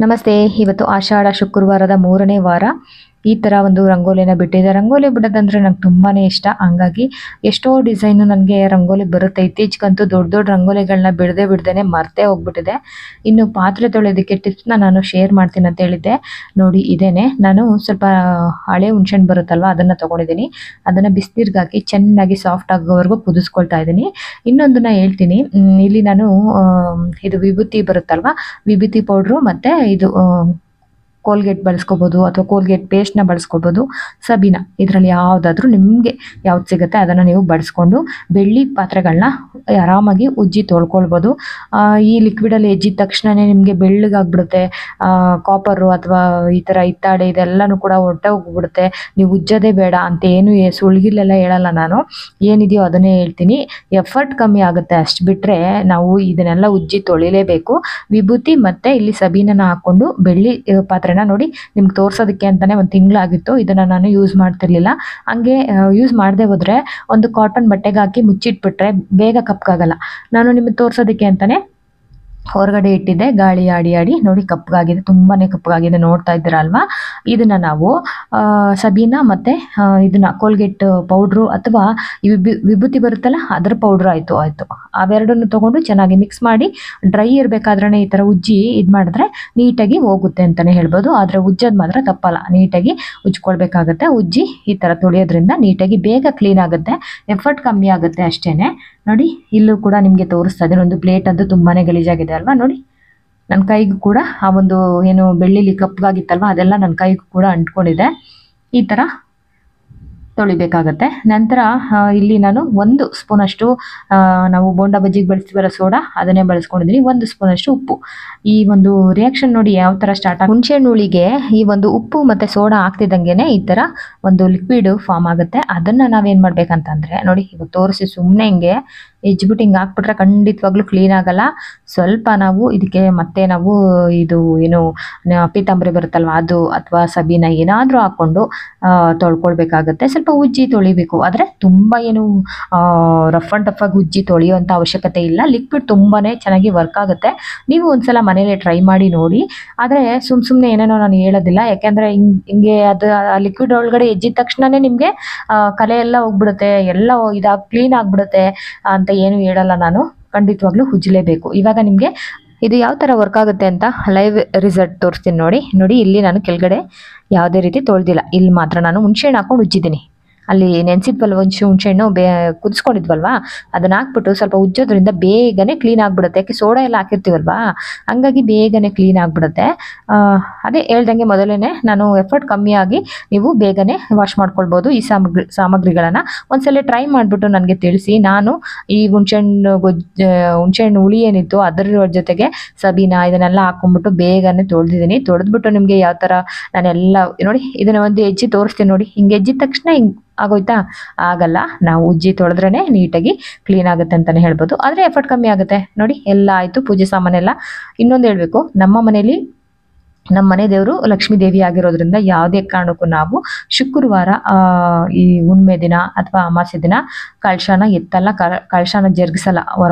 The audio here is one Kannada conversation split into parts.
ನಮಸ್ತೆ. ಇವತ್ತು ಆಷಾಢ ಶುಕ್ರವಾರದ 3ನೇ ವಾರ. ಈ ಥರ ಒಂದು ರಂಗೋಲಿನ ಬಿಟ್ಟಿದೆ. ರಂಗೋಲಿ ಬಿಡೋದಂದ್ರೆ ನಂಗೆ ತುಂಬಾ ಇಷ್ಟ. ಹಂಗಾಗಿ ಎಷ್ಟೋ ಡಿಸೈನು ನನಗೆ ರಂಗೋಲಿ ಬರುತ್ತೆ. ಇತ್ತೀಚೆಗಂತೂ ದೊಡ್ಡ ದೊಡ್ಡ ರಂಗೋಲಿಗಳನ್ನ ಬಿಡದೇನೆ ಮರ್ತೇ ಹೋಗ್ಬಿಟ್ಟಿದೆ. ಇನ್ನು ಪಾತ್ರೆ ತೊಳೆಯೋದಕ್ಕೆ ಟಿಪ್ಸ್ನ ನಾನು ಶೇರ್ ಮಾಡ್ತೀನಿ ಅಂತ ಹೇಳಿದ್ದೆ. ನೋಡಿ ಇದೇನೆ, ನಾನು ಸ್ವಲ್ಪ ಹಳೆ ಹುಣ್ಸೆಹಣ್ಣು ಬರುತ್ತಲ್ವ ಅದನ್ನು ತೊಗೊಂಡಿದ್ದೀನಿ. ಅದನ್ನು ಬಿಸಿನೀರಿಗೆ ಹಾಕಿ ಚೆನ್ನಾಗಿ ಸಾಫ್ಟ್ ಆಗೋವರೆಗೂ ಕುದಿಸ್ಕೊಳ್ತಾ ಇದ್ದೀನಿ. ಇನ್ನೊಂದನ್ನ ಹೇಳ್ತೀನಿ, ಇಲ್ಲಿ ನಾನು ಇದು ವಿಭೂತಿ ಬರುತ್ತಲ್ವ, ವಿಭೂತಿ ಪೌಡ್ರು ಮತ್ತು ಇದು ಕೋಲ್ಗೇಟ್ ಬಳಸ್ಕೋಬೋದು ಅಥವಾ ಕೋಲ್ಗೇಟ್ ಪೇಸ್ಟ್ನ ಬಳಸ್ಕೋಬೋದು. ಸಬೀನಾ ಇದರಲ್ಲಿ ಯಾವುದಾದ್ರೂ ನಿಮಗೆ ಯಾವ್ದು ಸಿಗುತ್ತೆ ಅದನ್ನು ನೀವು ಬಳಸ್ಕೊಂಡು ಬೆಳ್ಳಿ ಪಾತ್ರೆಗಳನ್ನ ಆರಾಮಾಗಿ ಉಜ್ಜಿ ತೊಳ್ಕೊಳ್ಬೋದು. ಈ ಲಿಕ್ವಿಡಲ್ಲಿ ಎಜ್ಜಿದ ತಕ್ಷಣವೇ ನಿಮಗೆ ಬೆಳ್ಳಗಾಗ್ಬಿಡುತ್ತೆ. ಕಾಪರು ಅಥವಾ ಈ ಥರ ಹಿತ್ತಾಳೆ ಇದೆಲ್ಲನೂ ಕೂಡ ಹೊರಟೋಗ್ಬಿಡುತ್ತೆ. ನೀವು ಉಜ್ಜೋದೇ ಬೇಡ ಅಂತ ಏನು ಸುಳ್ಗಿಲೆಲ್ಲ ಹೇಳಲ್ಲ ನಾನು. ಏನಿದೆಯೋ ಅದನ್ನೇ ಹೇಳ್ತೀನಿ. ಎಫರ್ಟ್ ಕಮ್ಮಿ ಆಗುತ್ತೆ ಅಷ್ಟು ಬಿಟ್ಟರೆ ನಾವು ಇದನ್ನೆಲ್ಲ ಉಜ್ಜಿ ತೊಳಿಲೇಬೇಕು. ವಿಭೂತಿ ಮತ್ತು ಇಲ್ಲಿ ಸಬೀನನ ಹಾಕ್ಕೊಂಡು ಬೆಳ್ಳಿ ಪಾತ್ರೆನ ನೋಡಿ ನಿಮ್ಗೆ ತೋರ್ಸೋದಕ್ಕೆ ಅಂತಾನೆ ಒಂದು ತಿಂಗಳಾಗಿತ್ತು ಇದನ್ನ ನಾನು ಯೂಸ್ ಮಾಡ್ತಿರ್ಲಿಲ್ಲ. ಹಂಗೆ ಯೂಸ್ ಮಾಡದೆ ಹೋದ್ರೆ ಒಂದು ಕಾಟನ್ ಬಟ್ಟೆಗೆ ಹಾಕಿ ಮುಚ್ಚಿಟ್ಬಿಟ್ರೆ ಬೇಗ ಕಪ್ಪಾಗಲ್ಲ. ನಾನು ನಿಮಗೆ ತೋರ್ಸೋದಕ್ಕೆ ಅಂತಾನೆ ಹೊರಗಡೆ ಇಟ್ಟಿದ್ದೆ. ಗಾಳಿ ಆಡಿ ಆಡಿ ನೋಡಿ ಕಪ್ಪಗಾಗಿದೆ, ತುಂಬಾ ಕಪ್ಪಗಾಗಿದೆ, ನೋಡ್ತಾ ಇದ್ದೀರಾ ಅಲ್ವಾ. ಇದನ್ನು ನಾವು ಸಬೀನಾ ಮತ್ತು ಇದನ್ನು ಕೋಲ್ಗೇಟ್ ಪೌಡ್ರು ಅಥವಾ ವಿಭೂತಿ ಬರುತ್ತಲ್ಲ ಅದರ ಪೌಡ್ರು ಆಯಿತು ಅವೆರಡನ್ನು ತೊಗೊಂಡು ಚೆನ್ನಾಗಿ ಮಿಕ್ಸ್ ಮಾಡಿ ಡ್ರೈ ಇರಬೇಕಾದ್ರೆ ಈ ಥರ ಉಜ್ಜಿ ಇದು ಮಾಡಿದ್ರೆ ನೀಟಾಗಿ ಹೋಗುತ್ತೆ ಅಂತಲೇ ಹೇಳ್ಬೋದು. ಆದರೆ ಉಜ್ಜೋದು ಮಾತ್ರ ತಪ್ಪಲ್ಲ, ನೀಟಾಗಿ ಉಜ್ಕೊಳ್ಬೇಕಾಗತ್ತೆ. ಉಜ್ಜಿ ಈ ಥರ ತೊಳೆಯೋದ್ರಿಂದ ನೀಟಾಗಿ ಬೇಗ ಕ್ಲೀನ್ ಆಗುತ್ತೆ, ಎಫರ್ಟ್ ಕಮ್ಮಿ ಆಗುತ್ತೆ ಅಷ್ಟೇ. ನೋಡಿ ಇಲ್ಲೂ ಕೂಡ ನಿಮಗೆ ತೋರಿಸ್ತಾ ಇದ್ದೀನಿ. ಒಂದು ಪ್ಲೇಟ್ ಅಂತೂ ತುಂಬಾ ಗಲೀಜಾಗಿದೆ ಅಲ್ವಾ. ನೋಡಿ ನನ್ನ ಕೈಗೂ ಕೂಡ ಆ ಒಂದು ಏನು ಬೆಳ್ಳಿಲಿ ಕಪ್ಪಗಾಗಿತ್ತಲ್ವ ಅದೆಲ್ಲ ನನ್ನ ಕೈಗೂ ಕೂಡ ಅಂಟ್ಕೊಂಡಿದೆ. ಈ ಥರ ತೊಳಿಬೇಕಾಗತ್ತೆ. ನಂತರ ಇಲ್ಲಿ ನಾನು 1 ಸ್ಪೂನಷ್ಟು ನಾವು ಬೋಂಡಾ ಬಜ್ಜಿಗೆ ಬಳಸ್ತೀವಲ್ಲ ಸೋಡಾ ಅದನ್ನೇ ಬಳಸ್ಕೊಂಡಿದ್ದೀನಿ. 1 ಸ್ಪೂನಷ್ಟು ಉಪ್ಪು. ಈ ಒಂದು ರಿಯಾಕ್ಷನ್ ನೋಡಿ ಯಾವ ಥರ ಸ್ಟಾರ್ಟ್ ಆಗುತ್ತೆ. ಹುಣಸೆಹಣ್ಣು ಹುಳಿಗೆ ಈ ಒಂದು ಉಪ್ಪು ಮತ್ತು ಸೋಡಾ ಹಾಕ್ತಿದ್ದಂಗೆ ಈ ಥರ ಒಂದು ಲಿಕ್ವಿಡ್ ಫಾರ್ಮ್ ಆಗುತ್ತೆ. ಅದನ್ನು ನಾವೇನು ಮಾಡ್ಬೇಕಂತಂದರೆ ನೋಡಿ ಇವಾಗ ತೋರಿಸಿ ಸುಮ್ಮನೆ ಹಿಂಗೆ ಎಜ್ಬಿಟ್ಟು ಹಿಂಗೆ ಹಾಕ್ಬಿಟ್ರೆ ಖಂಡಿತವಾಗ್ಲೂ ಕ್ಲೀನ್ ಆಗಲ್ಲ. ಸ್ವಲ್ಪ ನಾವು ಇದಕ್ಕೆ ಮತ್ತೆ ನಾವು ಇದು ಏನು ಪೀತಾಂಬರಿ ಬರುತ್ತಲ್ವ ಅದು ಅಥವಾ ಸಬೀನಾ ಏನಾದರೂ ಹಾಕ್ಕೊಂಡು ತೊಳ್ಕೊಳ್ಬೇಕಾಗತ್ತೆ. ಸ್ವಲ್ಪ ಉಜ್ಜಿ ತೊಳಿಬೇಕು, ಆದರೆ ತುಂಬ ಏನು ರಫ್ ಆ್ಯಂಡ್ ಟಫ್ ಆಗಿ ಉಜ್ಜಿ ತೊಳೆಯುವಂಥ ಅವಶ್ಯಕತೆ ಇಲ್ಲ. ಲಿಕ್ವಿಡ್ ತುಂಬಾ ಚೆನ್ನಾಗಿ ವರ್ಕ್ ಆಗುತ್ತೆ. ನೀವು ಒಂದ್ಸಲ ಮನೇಲಿ ಟ್ರೈ ಮಾಡಿ ನೋಡಿ. ಆದರೆ ಸುಮ್ಮನೆ ಏನೇನೋ ನಾನು ಹೇಳೋದಿಲ್ಲ, ಯಾಕೆಂದರೆ ಹಿಂಗೆ ಅದು ಲಿಕ್ವಿಡ್ ಒಳಗಡೆ ಎಜ್ಜಿದ ತಕ್ಷಣವೇ ನಿಮಗೆ ಕಲೆ ಎಲ್ಲ ಹೋಗ್ಬಿಡುತ್ತೆ, ಎಲ್ಲ ಇದಾಗಿ ಕ್ಲೀನ್ ಆಗಿಬಿಡುತ್ತೆ ಅಂತ ಏನು ಹೇಳಲ್ಲ ನಾನು. ಖಂಡಿತವಾಗ್ಲೂ ಉಜ್ಜಲೇಬೇಕು. ಇವಾಗ ನಿಮಗೆ ಇದು ಯಾವ ಥರ ವರ್ಕ್ ಆಗುತ್ತೆ ಅಂತ ಲೈವ್ ರಿಸಲ್ಟ್ ತೋರಿಸ್ತೀನಿ ನೋಡಿ. ಇಲ್ಲಿ ನಾನು ಕೆಳಗಡೆ ಯಾವುದೇ ರೀತಿ ತೊಳೆದಿಲ್ಲ, ಇಲ್ಲಿ ಮಾತ್ರ ನಾನು ಹುಣಸೆಹಣ್ಣು ಹಾಕ್ಕೊಂಡು ಉಜ್ಜಿದ್ದೀನಿ. ಅಲ್ಲಿ ನೆನೆಸಿದ್ವಲ್ವ ಹುಣಸೆಹಣ್ಣು ಕುದಿಸ್ಕೊಂಡಿದ್ವಲ್ವಾ ಅದನ್ನ ಹಾಕ್ಬಿಟ್ಟು ಸ್ವಲ್ಪ ಉಜ್ಜೋದ್ರಿಂದ ಬೇಗನೆ ಕ್ಲೀನ್ ಆಗಿಬಿಡುತ್ತೆ. ಯಾಕೆ ಸೋಡಾ ಎಲ್ಲ ಹಾಕಿರ್ತೀವಲ್ವಾ ಹಂಗಾಗಿ ಬೇಗನೆ ಕ್ಲೀನ್ ಆಗಿಬಿಡುತ್ತೆ. ಅದೇ ಹೇಳ್ದಂಗೆ ಮೊದಲೇ ನಾನು ಎಫರ್ಟ್ ಕಮ್ಮಿಯಾಗಿ ನೀವು ಬೇಗನೆ ವಾಶ್ ಮಾಡ್ಕೊಳ್ಬೋದು. ಈ ಸಾಮಗ್ರಿಗಳನ್ನು ಒಂದ್ಸಲ ಟ್ರೈ ಮಾಡಿಬಿಟ್ಟು ನನಗೆ ತಿಳಿಸಿ. ನಾನು ಈ ಹುಣಸೆಹಣ್ಣು ಹುಳಿ ಏನಿತ್ತು ಅದರ ಜೊತೆಗೆ ಸಬೀನಾ ಇದನ್ನೆಲ್ಲ ಹಾಕೊಂಡ್ಬಿಟ್ಟು ಬೇಗನೆ ತೊಳೆದಿದ್ದೀನಿ. ತೊಳೆದ್ಬಿಟ್ಟು ನಿಮಗೆ ಯಾವ ಥರ ನಾನೆಲ್ಲ ನೋಡಿ ಇದನ್ನ ಒಂದು ಹೆಜ್ಜೆ ತೋರಿಸ್ತೀನಿ ನೋಡಿ. ಹಿಂಗೆ ಹೆಜ್ಜಿದ ತಕ್ಷಣ ಹಿಂಗೆ ಆಗೋಯ್ತಾ, ಆಗಲ್ಲ. ನಾವು ಉಜ್ಜಿ ತೊಳೆದ್ರೇ ನೀಟಾಗಿ ಕ್ಲೀನ್ ಆಗುತ್ತೆ ಅಂತಲೇ ಹೇಳ್ಬೋದು. ಆದರೆ ಎಫರ್ಟ್ ಕಮ್ಮಿ ಆಗುತ್ತೆ. ನೋಡಿ ಎಲ್ಲ ಆಯಿತು, ಪೂಜೆ ಸಾಮಾನೆಲ್ಲ. ಇನ್ನೊಂದು ಹೇಳಬೇಕು, ನಮ್ಮ ಮನೆ ದೇವರು ಲಕ್ಷ್ಮೀ ದೇವಿ ಆಗಿರೋದ್ರಿಂದ ಯಾವುದೇ ಕಾರಣಕ್ಕೂ ನಾವು ಶುಕ್ರವಾರ ಈ ಹುಣ್ಣಿಮೆ ದಿನ ಅಥವಾ ಅಮಾವಾಸ್ಯೆ ದಿನ ಕಳಶನ ಎತ್ತಲ್ಲ, ಕಳಶನ ಜರುಗಿಸಲ್ಲ.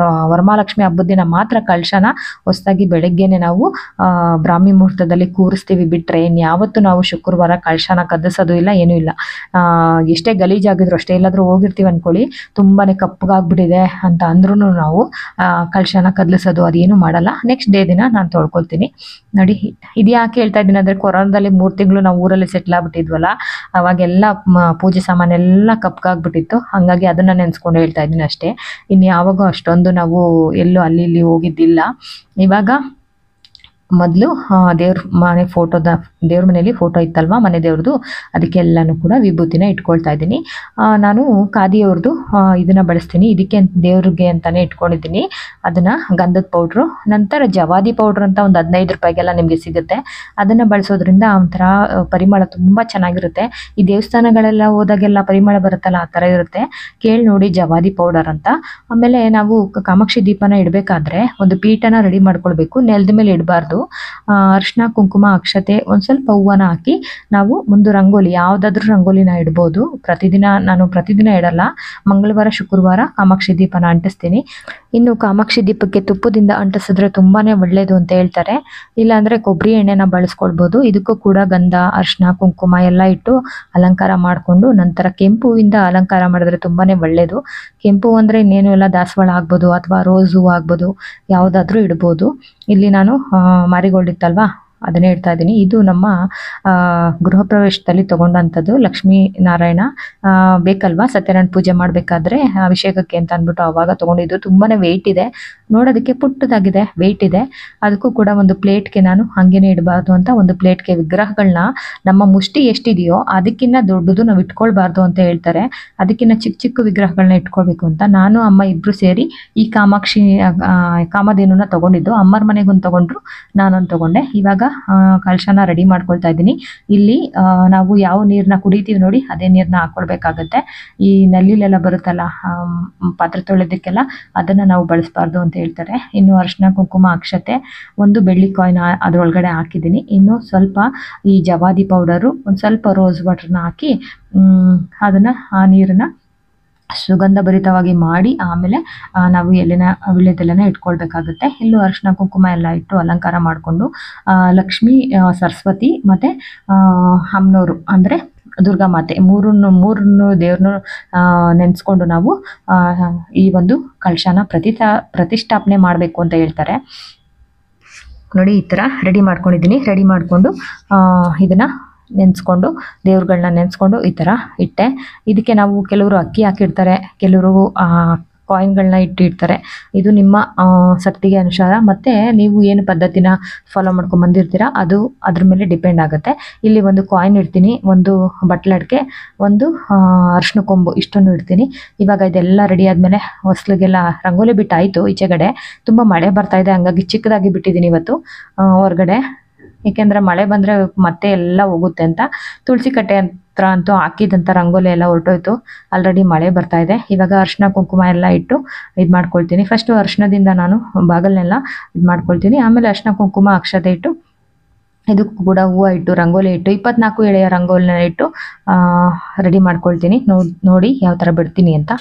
ವರಮಹಾಲಕ್ಷ್ಮಿ ಹಬ್ಬದ ದಿನ ಮಾತ್ರ ಕಳಶನ ಹೊಸದಾಗಿ ಬೆಳಗ್ಗೆನೆ ನಾವು ಬ್ರಾಹ್ಮಿ ಮುಹೂರ್ತದಲ್ಲಿ ಕೂರಿಸ್ತೀವಿ. ಬಿಟ್ಟರೆ ಇನ್ಯಾವತ್ತೂ ನಾವು ಶುಕ್ರವಾರ ಕಳಶನ ಕದ್ದಿಸೋದು ಇಲ್ಲ, ಏನೂ ಇಲ್ಲ. ಎಷ್ಟೇ ಗಲೀಜಾಗಿದ್ರು ಅಷ್ಟೇ, ಎಲ್ಲಾದರೂ ಹೋಗಿರ್ತೀವಿ ಅಂದ್ಕೊಳ್ಳಿ ತುಂಬಾ ಕಪ್ಪಗಾಗ್ಬಿಟ್ಟಿದೆ ಅಂತ ಅಂದ್ರೂ ನಾವು ಕಳಶನ ಕದಲಿಸೋದು ಅದೇನು ಮಾಡಲ್ಲ. ನೆಕ್ಸ್ಟ್ ಡೇ ದಿನ ನಾನು ತೊಳ್ಕೊಳ್ತೀನಿ. ನೋಡಿ ಇದು ಯಾಕೆ ಹೇಳ್ತಾ ಇದ್ದೀನಿ ಅಂದರೆ ಕೊರೋನಾದಲ್ಲಿ 3 ತಿಂಗಳು ನಾವು ಊರಲ್ಲಿ ಸೆಟ್ಲ್ ಆಗ್ಬಿಟ್ಟಿದ್ವಲ್ಲ, ಅವಾಗೆಲ್ಲ ಪೂಜೆ ಸಾಮಾನೆಲ್ಲ ಕಪ್ಪಗಾಗ್ಬಿಟ್ಟಿತ್ತು. ಹಾಗಾಗಿ ಅದನ್ನು ನೆನೆಸ್ಕೊಂಡು ಹೇಳ್ತಾ ಇದ್ದೀನಿ ಅಷ್ಟೇ. ಇನ್ನು ಯಾವಾಗೂ ಅಷ್ಟೊಂದು ನಾವು ಎಲ್ಲೂ ಅಲ್ಲಿ ಇಲ್ಲಿ ಹೋಗಿದ್ದಿಲ್ಲ. ಇವಾಗ ಮೊದಲು ದೇವ್ರ ಮನೇಲಿ ಫೋಟೋ ಇತ್ತಲ್ವ ಮನೆ ದೇವ್ರದ್ದು, ಅದಕ್ಕೆಲ್ಲನೂ ಕೂಡ ವಿಭೂತಿನ ಇಟ್ಕೊಳ್ತಾ ಇದ್ದೀನಿ. ನಾನು ಖಾದಿಯವ್ರದ್ದು ಇದನ್ನು ಬಳಸ್ತೀನಿ. ಇದಕ್ಕೆ ದೇವ್ರಿಗೆ ಅಂತಲೇ ಇಟ್ಕೊಂಡಿದ್ದೀನಿ. ಅದನ್ನು ಗಂಧದ ಪೌಡ್ರು, ನಂತರ ಜವಾದಿ ಪೌಡ್ರ್ ಅಂತ ಒಂದು 15 ರೂಪಾಯಿಗೆಲ್ಲ ನಿಮಗೆ ಸಿಗುತ್ತೆ. ಅದನ್ನು ಬಳಸೋದ್ರಿಂದ ಒಂಥರ ಪರಿಮಳ ತುಂಬ ಚೆನ್ನಾಗಿರುತ್ತೆ. ಈ ದೇವಸ್ಥಾನಗಳೆಲ್ಲ ಹೋದಾಗೆಲ್ಲ ಪರಿಮಳ ಬರುತ್ತಲ್ಲ ಆ ಥರ ಇರುತ್ತೆ. ಕೇಳಿ ನೋಡಿ ಜವಾದಿ ಪೌಡರ್ ಅಂತ. ಆಮೇಲೆ ನಾವು ಕಾಮಾಕ್ಷಿ ದೀಪನ ಇಡಬೇಕಾದ್ರೆ ಒಂದು ಪೀಠನ ರೆಡಿ ಮಾಡ್ಕೊಳ್ಬೇಕು. ನೆಲದ ಮೇಲೆ ಇಡಬಾರ್ದು. ಅದು. ಅರಿಶಿನ ಕುಂಕುಮ ಅಕ್ಷತೆ ಒಂದು ಸ್ವಲ್ಪ ಹೂವನ ಹಾಕಿ ನಾವು ಒಂದು ರಂಗೋಲಿ ಯಾವುದಾದ್ರೂ ರಂಗೋಲಿನ ಇಡ್ಬೋದು. ನಾನು ಪ್ರತಿದಿನ ಇಡಲ್ಲ, ಮಂಗಳವಾರ ಶುಕ್ರವಾರ ಕಾಮಾಕ್ಷಿ ದೀಪನ ಅಂಟಿಸ್ತೀನಿ. ಇನ್ನು ಕಾಮಾಕ್ಷಿ ದೀಪಕ್ಕೆ ತುಪ್ಪದಿಂದ ಅಂಟಿಸಿದ್ರೆ ತುಂಬಾನೇ ಒಳ್ಳೇದು ಅಂತ ಹೇಳ್ತಾರೆ. ಇಲ್ಲಾಂದ್ರೆ ಕೊಬ್ಬರಿ ಎಣ್ಣೆನ ಬಳಸ್ಕೊಳ್ಬೋದು. ಇದಕ್ಕೂ ಕೂಡ ಗಂಧ ಅರಿಶಿನ ಕುಂಕುಮ ಎಲ್ಲ ಇಟ್ಟು ಅಲಂಕಾರ ಮಾಡಿಕೊಂಡು ನಂತರ ಕೆಂಪು ಹೂವಿಂದ ಅಲಂಕಾರ ಮಾಡಿದ್ರೆ ತುಂಬಾನೇ ಒಳ್ಳೇದು. ಕೆಂಪು ಅಂದ್ರೆ ಇನ್ನೇನು ಎಲ್ಲ ದಾಸವಾಳ ಆಗ್ಬೋದು ಅಥವಾ ರೋಸ್ ಹೂವು ಆಗ್ಬೋದು, ಯಾವುದಾದ್ರೂ ಇಡ್ಬೋದು. ಇಲ್ಲಿ ನಾನು ಮಾರಿಗೋಲ್ಡ್ ಇತ್ತಲ್ವಾ ಅದನ್ನೇ ಇಡ್ತಾ ಇದ್ದೀನಿ. ಇದು ನಮ್ಮ ಗೃಹ ಪ್ರವೇಶದಲ್ಲಿ ತಗೊಂಡಂಥದ್ದು. ಲಕ್ಷ್ಮೀ ನಾರಾಯಣ ಬೇಕಲ್ವಾ ಸತ್ಯನಾರಾಯಣ ಪೂಜೆ ಮಾಡಬೇಕಾದ್ರೆ ಅಭಿಷೇಕಕ್ಕೆ ಅಂತ ಅಂದ್ಬಿಟ್ಟು ಅವಾಗ ತಗೊಂಡಿದ್ದು. ತುಂಬಾನೇ ವೆಯ್ಟ್ ಇದೆ, ನೋಡೋದಕ್ಕೆ ಪುಟ್ಟದಾಗಿದೆ, ವೆಯ್ಟ್ ಇದೆ. ಅದಕ್ಕೂ ಕೂಡ ಒಂದು ಪ್ಲೇಟ್ಗೆ ನಾನು ಹಂಗೇನೆ ಇಡಬಾರ್ದು ಅಂತ ಒಂದು ಪ್ಲೇಟ್ಗೆ ವಿಗ್ರಹಗಳನ್ನ ನಮ್ಮ ಮುಷ್ಟಿ ಎಷ್ಟಿದೆಯೋ ಅದಕ್ಕಿಂತ ದೊಡ್ಡದು ನಾವು ಇಟ್ಕೊಳ್ಬಾರ್ದು ಅಂತ ಹೇಳ್ತಾರೆ. ಅದಕ್ಕಿಂತ ಚಿಕ್ಕ ಚಿಕ್ಕ ವಿಗ್ರಹಗಳನ್ನ ಇಟ್ಕೊಳ್ಬೇಕು ಅಂತ ನಾನು ಅಮ್ಮ ಇಬ್ರು ಸೇರಿ ಈ ಕಾಮಧೇನುನ ತಗೊಂಡಿದ್ದು. ಅಮ್ಮರ ಮನೆಗೊಂದು ತಗೊಂಡ್ರು, ನಾನೊಂದು ತಗೊಂಡೆ. ಇವಾಗ ಕಲಶನ ರೆಡಿ ಮಾಡ್ಕೊಳ್ತಾ ಇದ್ದೀನಿ. ಇಲ್ಲಿ ನಾವು ಯಾವ ನೀರನ್ನ ಕುಡಿತೀವಿ ನೋಡಿ ಅದೇ ನೀರನ್ನ ಹಾಕೊಳ್ಬೇಕಾಗತ್ತೆ. ಈ ನಲ್ಲಿಲೆಲ್ಲ ಬರುತ್ತಲ್ಲ ಪಾತ್ರೆ ತೊಳೆದಕ್ಕೆಲ್ಲ ಅದನ್ನ ನಾವು ಬಳಸಬಾರ್ದು ಅಂತ ಹೇಳ್ತಾರೆ. ಇನ್ನು ಅರಿಶಿನ ಕುಂಕುಮ ಅಕ್ಷತೆ ಒಂದು ಬೆಳ್ಳಿ ಕಾಯಿನ್ ಅದ್ರೊಳಗಡೆ ಹಾಕಿದ್ದೀನಿ. ಇನ್ನು ಸ್ವಲ್ಪ ಈ ಜವಾದಿ ಪೌಡರು ಒಂದು ಸ್ವಲ್ಪ ರೋಸ್ ವಾಟರ್ನ ಹಾಕಿ ಅದನ್ನ ಆ ನೀರನ್ನ ಸುಗಂಧ ಭರಿತವಾಗಿ ಮಾಡಿ ಆಮೇಲೆ ನಾವು ವಿಳ್ಯದೆಲೆನ ಇಟ್ಕೊಳ್ಬೇಕಾಗುತ್ತೆ. ಇಲ್ಲೂ ಅರಿಶಿನ ಕುಂಕುಮ ಎಲ್ಲ ಇಟ್ಟು ಅಲಂಕಾರ ಮಾಡಿಕೊಂಡು ಲಕ್ಷ್ಮೀ ಸರಸ್ವತಿ ಮತ್ತೆ ಅಮ್ಮನವರು ಅಂದ್ರೆ ದುರ್ಗಾ ಮಾತೆ ಮೂರನ್ನು ದೇವ್ರನ್ನು ನೆನೆಸ್ಕೊಂಡು ನಾವು ಈ ಒಂದು ಕಳಶನ ಪ್ರತಿಷ್ಠಾಪನೆ ಮಾಡಬೇಕು ಅಂತ ಹೇಳ್ತಾರೆ. ನೋಡಿ ಈ ಥರ ರೆಡಿ ಮಾಡ್ಕೊಂಡಿದ್ದೀನಿ. ರೆಡಿ ಮಾಡಿಕೊಂಡು ಇದನ್ನ ನೆನೆಸ್ಕೊಂಡು ದೇವ್ರುಗಳನ್ನ ನೆನೆಸ್ಕೊಂಡು ಈ ಥರ ಇಟ್ಟೆ. ಇದಕ್ಕೆ ನಾವು ಕೆಲವರು ಅಕ್ಕಿ ಹಾಕಿರ್ತಾರೆ, ಕೆಲವರು ಕಾಯಿನ್ಗಳನ್ನ ಇಟ್ಟಿರ್ತಾರೆ. ಇದು ನಿಮ್ಮ ಶಕ್ತಿಗೆ ಅನುಸಾರ ಮತ್ತೆ ನೀವು ಏನು ಪದ್ಧತಿನ ಫಾಲೋ ಮಾಡ್ಕೊಂಡು ಬಂದಿರ್ತೀರಾ ಅದು ಅದ್ರ ಮೇಲೆ ಡಿಪೆಂಡ್ ಆಗುತ್ತೆ. ಇಲ್ಲಿ ಒಂದು ಕಾಯಿನ್ ಇಡ್ತೀನಿ, ಒಂದು ಬಟ್ಲಡ್ಕೆ, ಒಂದು ಅರಿಶಿನ ಕೊಂಬು ಇಷ್ಟನ್ನು ಇಡ್ತೀನಿ. ಇವಾಗ ಇದೆಲ್ಲ ರೆಡಿ ಆದಮೇಲೆ ಹೊಸ್ಲಿಗೆಲ್ಲ ರಂಗೋಲಿ ಬಿಟ್ಟಾಯಿತು. ಈಚೆಗಡೆ ತುಂಬ ಮಳೆ ಬರ್ತಾ ಇದೆ, ಹಂಗಾಗಿ ಚಿಕ್ಕದಾಗಿ ಬಿಟ್ಟಿದ್ದೀನಿ ಇವತ್ತು ಹೊರಗಡೆ. ಏಕೆಂದರೆ ಮಳೆ ಬಂದರೆ ಮತ್ತೆ ಎಲ್ಲ ಹೋಗುತ್ತೆ ಅಂತ. ತುಳಸಿ ಕಟ್ಟೆ ಹತ್ರ ಅಂತೂ ಹಾಕಿದಂಥ ರಂಗೋಲಿ ಎಲ್ಲ ಹೊರಟೋಯ್ತು. ಆಲ್ರೆಡಿ ಮಳೆ ಬರ್ತಾ ಇದೆ. ಇವಾಗ ಅರಿಶಿನ ಕುಂಕುಮ ಎಲ್ಲ ಇಟ್ಟು ಇದು ಮಾಡ್ಕೊಳ್ತೀನಿ. ಫಸ್ಟು ಅರಿಶಿನದಿಂದ ನಾನು ಬಾಗಲನ್ನೆಲ್ಲ ಇದು ಮಾಡ್ಕೊಳ್ತೀನಿ. ಆಮೇಲೆ ಅರಿಶಿನ ಕುಂಕುಮ ಅಕ್ಷತೆ ಇಟ್ಟು ಇದಕ್ಕೂ ಕೂಡ ಹೂವು ಇಟ್ಟು ರಂಗೋಲಿ ಇಟ್ಟು 24 ಎಳೆಯ ರಂಗೋಲಿನ ಇಟ್ಟು ರೆಡಿ ಮಾಡ್ಕೊಳ್ತೀನಿ. ನೋಡಿ ಯಾವ ಥರ ಬಿಡ್ತೀನಿ ಅಂತ.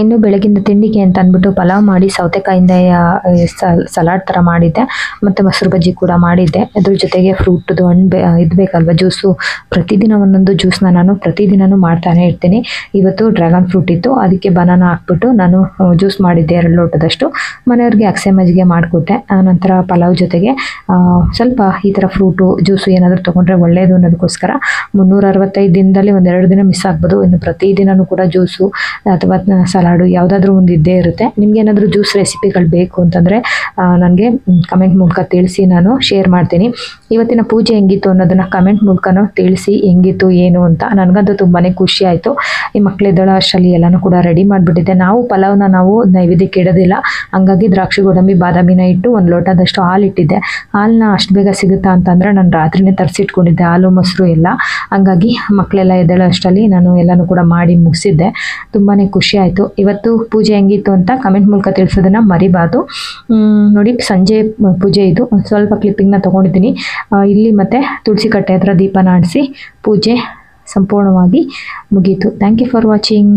ಇನ್ನು ಬೆಳಗಿಂದ ತಿಂಡಿಗೆ ಅಂತ ಅಂದ್ಬಿಟ್ಟು ಪಲಾವ್ ಮಾಡಿ ಸೌತೆಕಾಯಿಂದ ಸಲಾಡ್ ಥರ ಮಾಡಿದ್ದೆ, ಮತ್ತು ಮೊಸರು ಬಜ್ಜಿ ಕೂಡ ಮಾಡಿದ್ದೆ. ಅದ್ರ ಜೊತೆಗೆ ಫ್ರೂಟ್ದು ಹಣ್ಣು ಇದು ಬೇಕಲ್ವ, ಜ್ಯೂಸು. ಪ್ರತಿದಿನ ಒಂದೊಂದು ಜ್ಯೂಸ್ನ ನಾನು ಪ್ರತಿದಿನವೂ ಮಾಡ್ತಾನೆ ಇರ್ತೀನಿ. ಇವತ್ತು ಡ್ರ್ಯಾಗನ್ ಫ್ರೂಟ್ ಇತ್ತು, ಅದಕ್ಕೆ ಬನಾನಾ ಹಾಕ್ಬಿಟ್ಟು ನಾನು ಜ್ಯೂಸ್ ಮಾಡಿದ್ದೆ 2 ಲೋಟದಷ್ಟು. ಮನೆಯವ್ರಿಗೆ ಅಗಸೆ ಮಜ್ಜಿಗೆ ಮಾಡಿಕೊಟ್ಟೆ. ನಂತರ ಪಲಾವ್ ಜೊತೆಗೆ ಸ್ವಲ್ಪ ಈ ಥರ ಫ್ರೂಟು ಜ್ಯೂಸು ಏನಾದರೂ ತೊಗೊಂಡ್ರೆ ಒಳ್ಳೆಯದು ಅನ್ನೋದಕ್ಕೋಸ್ಕರ 365 ದಿನದಲ್ಲಿ 1-2 ದಿನ ಮಿಸ್ ಆಗ್ಬೋದು. ಇನ್ನು ಪ್ರತಿದಿನವೂ ಕೂಡ ಜ್ಯೂಸು ಅಥವಾ ಸಲಾಡು ಯಾವುದಾದ್ರೂ ಒಂದು ಇದ್ದೇ ಇರುತ್ತೆ. ನಿಮ್ಗೆ ಏನಾದರೂ ಜ್ಯೂಸ್ ರೆಸಿಪಿಗಳು ಬೇಕು ಅಂತಂದರೆ ನನಗೆ ಕಮೆಂಟ್ ಮೂಲಕ ತಿಳಿಸಿ, ನಾನು ಶೇರ್ ಮಾಡ್ತೀನಿ. ಇವತ್ತಿನ ಪೂಜೆ ಹೆಂಗಿತ್ತು ಅನ್ನೋದನ್ನು ಕಮೆಂಟ್ ಮೂಲಕನೂ ತಿಳಿಸಿ, ಹೆಂಗಿತ್ತು ಏನು ಅಂತ. ನನಗಂತೂ ತುಂಬಾ ಖುಷಿ ಆಯಿತು. ಈ ಮಕ್ಕಳಿದ್ದಳ ಅಷ್ಟರಲ್ಲಿ ಎಲ್ಲನೂ ಕೂಡ ರೆಡಿ ಮಾಡಿಬಿಟ್ಟಿದ್ದೆ. ನಾವು ಪಲಾವ್ನ ನೈವೇದ್ಯಕ್ಕೆ ಇಡೋದಿಲ್ಲ, ಹಂಗಾಗಿ ದ್ರಾಕ್ಷಿ ಗೋಡಂಬಿ ಬಾದಾಮಿನ ಇಟ್ಟು 1 ಲೋಟದಷ್ಟು ಹಾಲು ಇಟ್ಟಿದ್ದೆ. ಹಾಲನ್ನ ಅಷ್ಟು ಬೇಗ ಸಿಗುತ್ತಾ ಅಂತಂದರೆ ನಾನು ರಾತ್ರಿನೇ ತರಿಸಿಟ್ಕೊಂಡಿದ್ದೆ, ಹಾಲು ಮೊಸರು ಎಲ್ಲ. ಹಂಗಾಗಿ ಮಕ್ಕಳೆಲ್ಲ ಎದ್ದೇಳೋ ಅಷ್ಟರಲ್ಲಿ ನಾನು ಎಲ್ಲನೂ ಕೂಡ ಮಾಡಿ ಮುಗಿಸಿದ್ದೆ. ತುಂಬಾ ಖುಷಿ ಆಯಿತು. ಇವತ್ತು ಪೂಜೆ ಹೆಂಗಿತ್ತು ಅಂತ ಕಮೆಂಟ್ ಮೂಲಕ ತಿಳಿಸೋದನ್ನು ಮರಿಬಾರ್ದು. ನೋಡಿ, ಸಂಜೆ ಪೂಜೆ ಇದು. ಸ್ವಲ್ಪ ಕ್ಲಿಪ್ಪಿಂಗ್ನ ತೊಗೊಂಡಿದ್ದೀನಿ. ಇಲ್ಲಿ ಮತ್ತು ತುಳಸಿ ಕಟ್ಟೆ ಹತ್ರ ದೀಪನ ಆಡಿಸಿ ಪೂಜೆ ಸಂಪೂರ್ಣವಾಗಿ ಮುಗೀತು. Thank you for watching.